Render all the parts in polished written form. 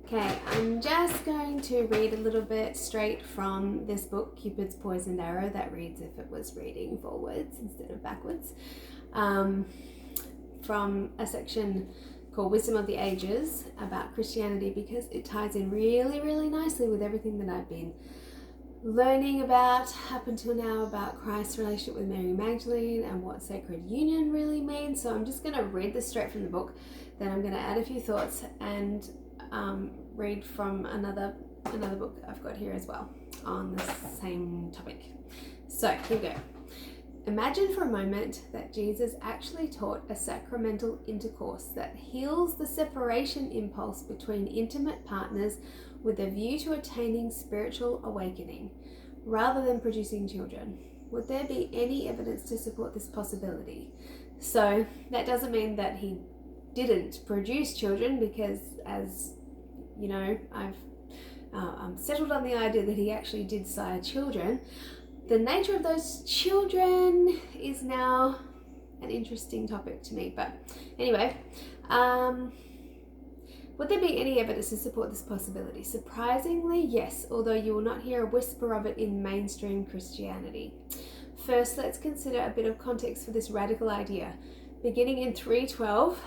Okay, I'm just going to read a little bit straight from this book, Cupid's Poisoned Arrow, that reads if it was reading forwards instead of backwards, from a section called Wisdom of the Ages about Christianity, because it ties in really, really nicely with everything that I've been learning about up until now about Christ's relationship with Mary Magdalene and what sacred union really means. So I'm just going to read this straight from the book, then I'm going to add a few thoughts and read from another book I've got here as well on the same topic. So here we go. Imagine for a moment that Jesus actually taught a sacramental intercourse that heals the separation impulse between intimate partners with a view to attaining spiritual awakening, rather than producing children. Would there be any evidence to support this possibility? So that doesn't mean that he didn't produce children, because, as you know, I'm settled on the idea that he actually did sire children. The nature of those children is now an interesting topic to me. But anyway, would there be any evidence to support this possibility? Surprisingly, yes, although you will not hear a whisper of it in mainstream Christianity. First, let's consider a bit of context for this radical idea. Beginning in 312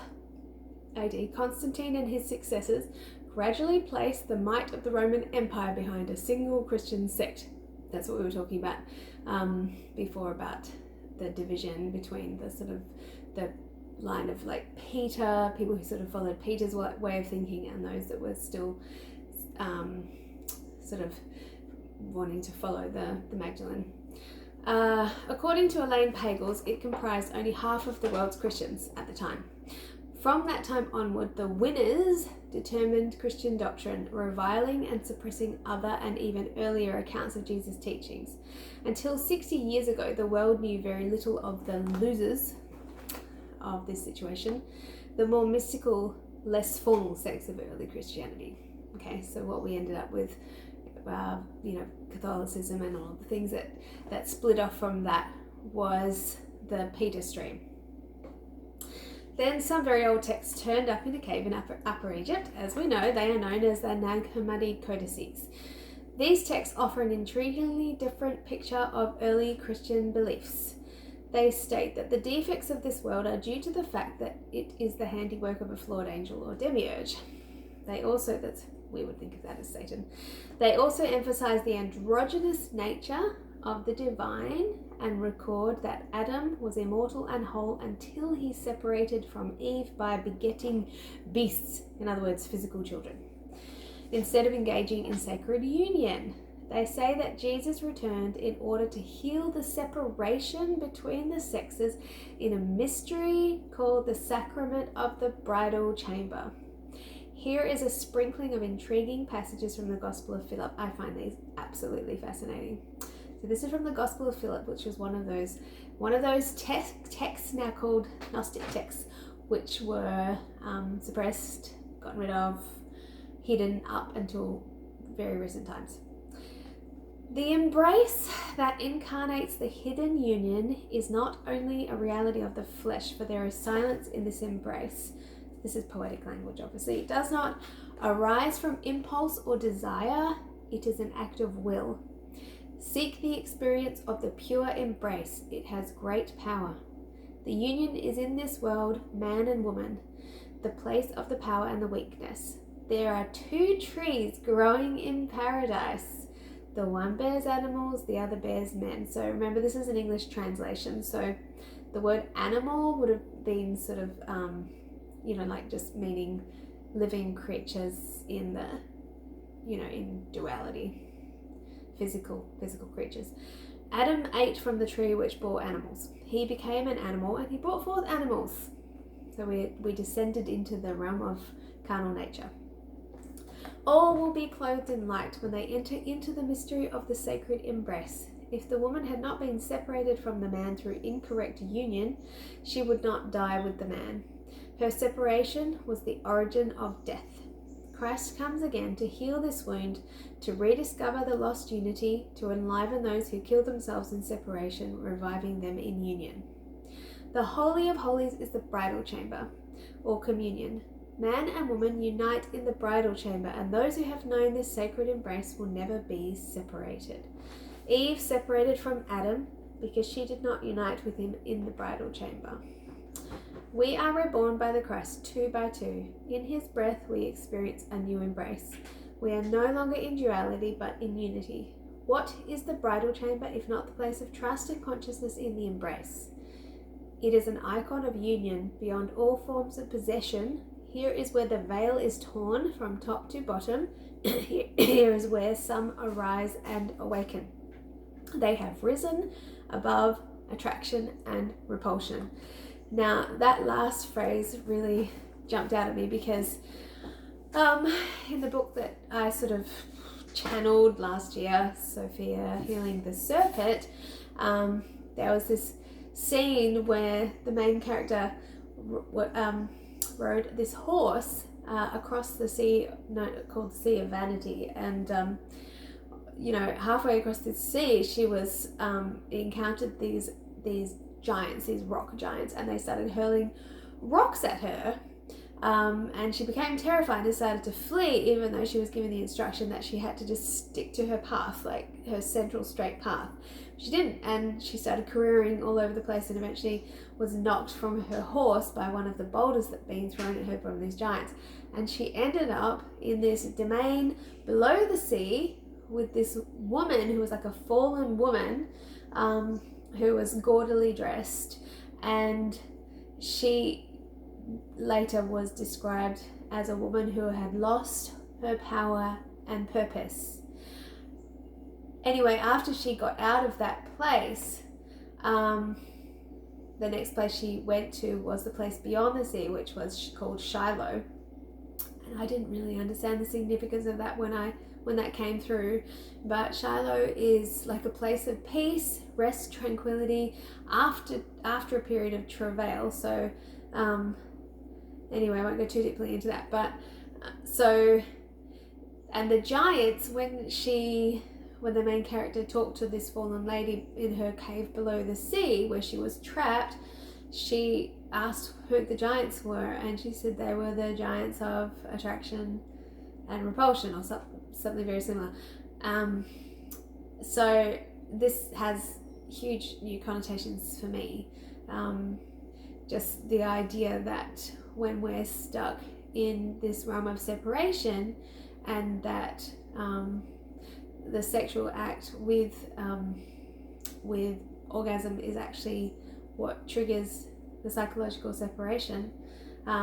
AD, Constantine and his successors gradually placed the might of the Roman Empire behind a single Christian sect. That's what we were talking about before, about the division between the sort of the line of like Peter, people who sort of followed Peter's way of thinking, and those that were still sort of wanting to follow the Magdalene. According to Elaine Pagels, it comprised only half of the world's Christians at the time. From that time onward, the winners determined Christian doctrine, reviling and suppressing other and even earlier accounts of Jesus' teachings. Until 60 years ago, the world knew very little of the losers of this situation, the more mystical, less formal sects of early Christianity. Okay, so what we ended up with, Catholicism and all the things that split off from that was the Peter stream. Then some very old texts turned up in a cave in Upper Egypt. As we know, they are known as the Nag Hammadi codices. These texts offer an intriguingly different picture of early Christian beliefs. They state that the defects of this world are due to the fact that it is the handiwork of a flawed angel or demiurge. We would think of that as Satan. They also emphasize the androgynous nature of the divine and record that Adam was immortal and whole until he separated from Eve by begetting beasts, in other words, physical children, instead of engaging in sacred union. They say that Jesus returned in order to heal the separation between the sexes in a mystery called the Sacrament of the Bridal Chamber. Here is a sprinkling of intriguing passages from the Gospel of Philip. I find these absolutely fascinating. So this is from the Gospel of Philip, which was one of those texts now called Gnostic texts, which were suppressed, gotten rid of, hidden up until very recent times. The embrace that incarnates the hidden union is not only a reality of the flesh, for there is silence in this embrace. This is poetic language, obviously. It does not arise from impulse or desire. It is an act of will. Seek the experience of the pure embrace. It has great power. The union is in this world, man and woman, the place of the power and the weakness. There are two trees growing in paradise. The one bears animals, the other bears men. So remember, this is an English translation. So the word animal would have been sort of, like just meaning living creatures in the, in duality. Physical creatures. Adam ate from the tree which bore animals. He became an animal and he brought forth animals. So we descended into the realm of carnal nature. All will be clothed in light when they enter into the mystery of the sacred embrace. If the woman had not been separated from the man through incorrect union, she would not die with the man. Her separation was the origin of death. Christ comes again to heal this wound, to rediscover the lost unity, to enliven those who kill themselves in separation, reviving them in union. The Holy of Holies is the bridal chamber, or communion. Man and woman unite in the bridal chamber, and those who have known this sacred embrace will never be separated. Eve separated from Adam because she did not unite with him in the bridal chamber. We are reborn by the Christ 2 by 2. In his breath we experience a new embrace. We are no longer in duality but in unity. What is the bridal chamber if not the place of trust and consciousness in the embrace? It is an icon of union beyond all forms of possession. Here is where the veil is torn from top to bottom. Here is where some arise and awaken. They have risen above attraction and repulsion. Now, that last phrase really jumped out at me because in the book that I sort of channeled last year, Sophia Healing the Serpent, there was this scene where the main character rode this horse across the sea, called the Sea of Vanity, and halfway across this sea, she was encountered these giants, these rock giants, and they started hurling rocks at her, and she became terrified and decided to flee, even though she was given the instruction that she had to just stick to her path, like her central straight path. She didn't, and she started careering all over the place and eventually was knocked from her horse by one of the boulders that had been thrown at her from these giants, and she ended up in this domain below the sea with this woman who was like a fallen woman, who was gaudily dressed, and she later was described as a woman who had lost her power and purpose. Anyway, after she got out of that place, the next place she went to was the place beyond the sea, which was called Shiloh. And I didn't really understand the significance of that when that came through, but Shiloh is like a place of peace, rest, tranquility after a period of travail. So anyway, I won't go too deeply into that, but and the giants, when the main character talked to this fallen lady in her cave below the sea where she was trapped, she asked who the giants were, and she said they were the giants of attraction and repulsion, or something very similar. So this has huge new connotations for me. Just the idea that when we're stuck in this realm of separation, and that the sexual act with orgasm is actually what triggers the psychological separation,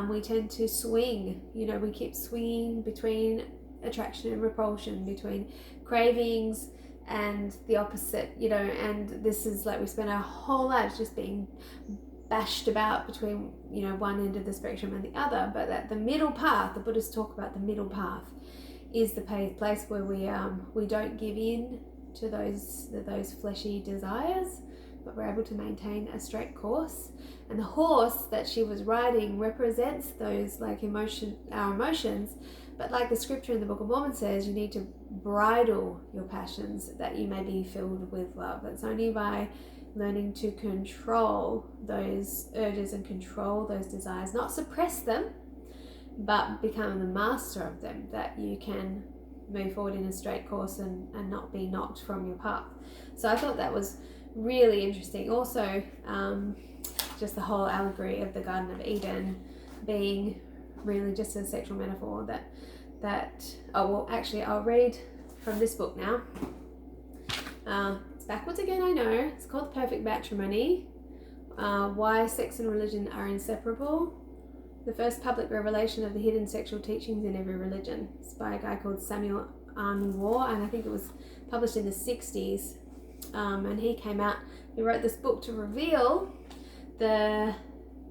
we tend to swing. We keep swinging between attraction and repulsion, between cravings and the opposite, and this is like we spend our whole lives just being bashed about between one end of the spectrum and the other. But that the middle path, the Buddhists talk about the middle path, is the place where we don't give in to those fleshy desires, but we're able to maintain a straight course. And the horse that she was riding represents those our emotions, but like the scripture in the Book of Mormon says, you need to bridle your passions that you may be filled with love. It's only by learning to control those urges and control those desires, not suppress them, but become the master of them, that you can move forward in a straight course and not be knocked from your path. So I thought that was really interesting. Also, just the whole allegory of the Garden of Eden being really just a sexual metaphor I'll read from this book now. It's backwards again, I know. It's called The Perfect Matrimony, Why Sex and Religion Are Inseparable. The first public revelation of the hidden sexual teachings in every religion. It's by a guy called Samael Aun Weor, and I think it was published in the 60s. And he wrote this book to reveal the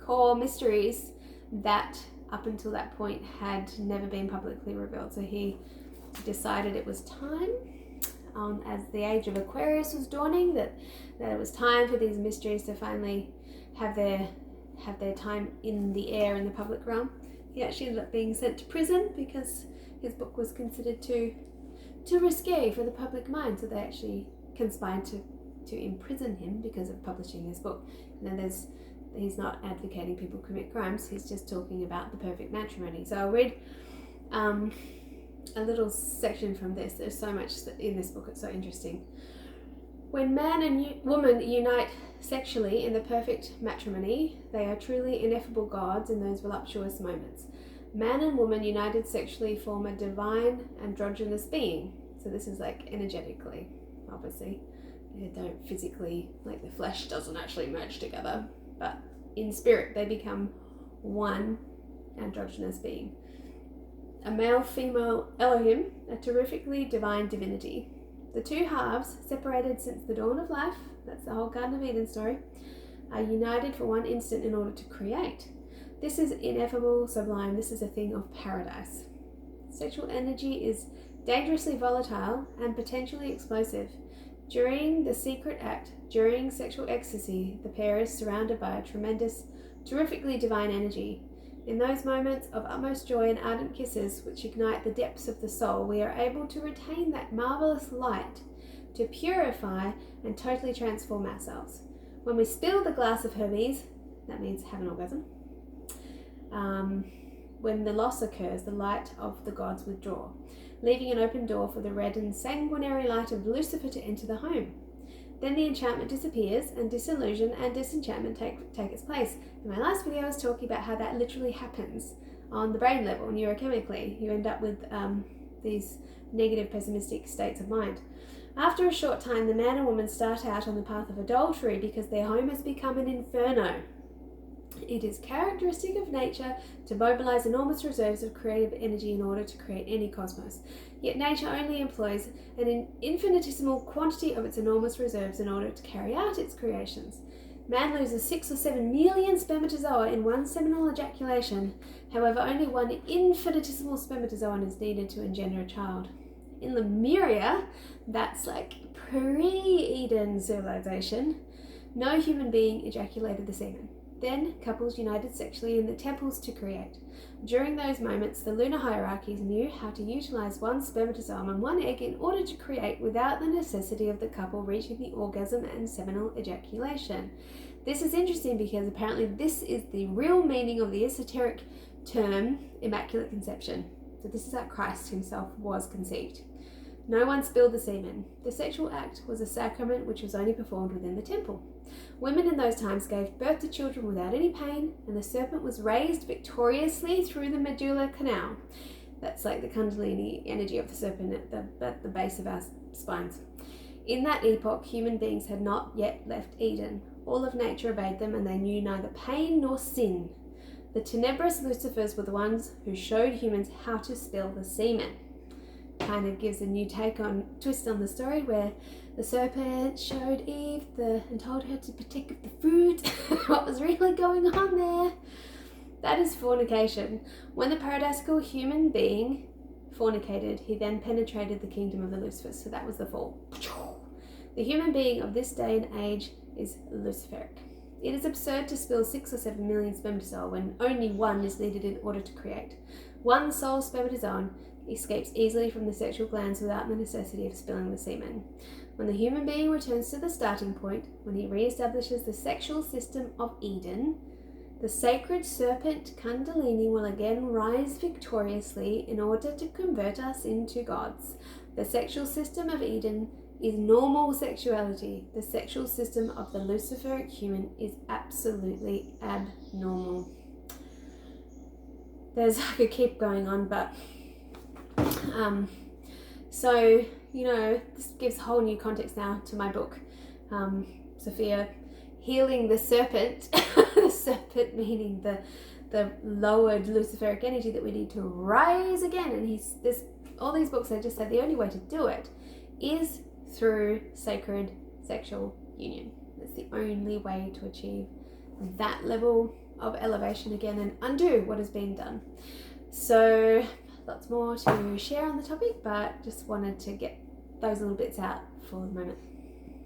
core mysteries that up until that point had never been publicly revealed. So he decided it was time, as the age of Aquarius was dawning, that it was time for these mysteries to finally have their time in the air, in the public realm. He actually ended up being sent to prison because his book was considered too risque for the public mind, so they actually conspired to imprison him because of publishing his book. And then he's not advocating people commit crimes. He's just talking about the perfect matrimony. So I'll read a little section from this. There's so much in this book. It's so interesting. When man and woman unite sexually in the perfect matrimony, they are truly ineffable gods in those voluptuous moments. Man and woman united sexually form a divine androgynous being. So this is like energetically, obviously. They don't physically, like the flesh doesn't actually merge together, but in spirit they become one androgynous being. A male-female Elohim, a terrifically divine divinity. The two halves, separated since the dawn of life, that's the whole Garden of Eden story, are united for one instant in order to create. This is ineffable, sublime. This is a thing of paradise. Sexual energy is dangerously volatile and potentially explosive. During the secret act, during sexual ecstasy, the pair is surrounded by a tremendous, terrifically divine energy. In those moments of utmost joy and ardent kisses which ignite the depths of the soul, we are able to retain that marvelous light, to purify and totally transform ourselves. When we spill the glass of Hermes, that means have an orgasm. When the loss occurs, the light of the gods withdraw, leaving an open door for the red and sanguinary light of Lucifer to enter the home. Then the enchantment disappears and disillusion and disenchantment take its place. In my last video I was talking about how that literally happens on the brain level, neurochemically. You end up with these negative pessimistic states of mind. After a short time, the man and woman start out on the path of adultery because their home has become an inferno. It is characteristic of nature to mobilize enormous reserves of creative energy in order to create any cosmos. Yet nature only employs an infinitesimal quantity of its enormous reserves in order to carry out its creations. Man loses 6 or 7 million spermatozoa in one seminal ejaculation. However, only one infinitesimal spermatozoon is needed to engender a child. In Lemuria, that's like pre-Eden civilization, no human being ejaculated the semen. Then couples united sexually in the temples to create. During those moments, the lunar hierarchies knew how to utilize one spermatozoon and one egg in order to create without the necessity of the couple reaching the orgasm and seminal ejaculation. This is interesting because apparently this is the real meaning of the esoteric term Immaculate Conception. So this is how Christ himself was conceived. No one spilled the semen. The sexual act was a sacrament which was only performed within the temple. Women in those times gave birth to children without any pain, and the serpent was raised victoriously through the medulla canal. That's like the kundalini energy of the serpent at the base of our spines. In that epoch, human beings had not yet left Eden. All of nature obeyed them, and they knew neither pain nor sin. The tenebrous Lucifers were the ones who showed humans how to spill the semen. Kind of gives a new twist on the story where the serpent showed Eve and told her to partake of the fruit. What was really going on there? That is fornication. When the paradisical human being fornicated, he then penetrated the kingdom of the Lucifers. So that was the fall. The human being of this day and age is Luciferic. It is absurd to spill 6 or 7 million spermatozoa when only one is needed in order to create. One sole spermatozoon escapes easily from the sexual glands without the necessity of spilling the semen. When the human being returns to the starting point, when he re-establishes the sexual system of Eden, the sacred serpent Kundalini will again rise victoriously in order to convert us into gods. The sexual system of Eden is normal sexuality. The sexual system of the Luciferic human is absolutely abnormal. I could keep going on, but so, this gives a whole new context now to my book, Sophia, Healing the Serpent. The serpent meaning the lowered Luciferic energy that we need to rise again. And there's all these books that just said the only way to do it is through sacred sexual union. That's the only way to achieve that level of elevation again and undo what has been done. So lots more to share on the topic, but just wanted to get those little bits out for the moment.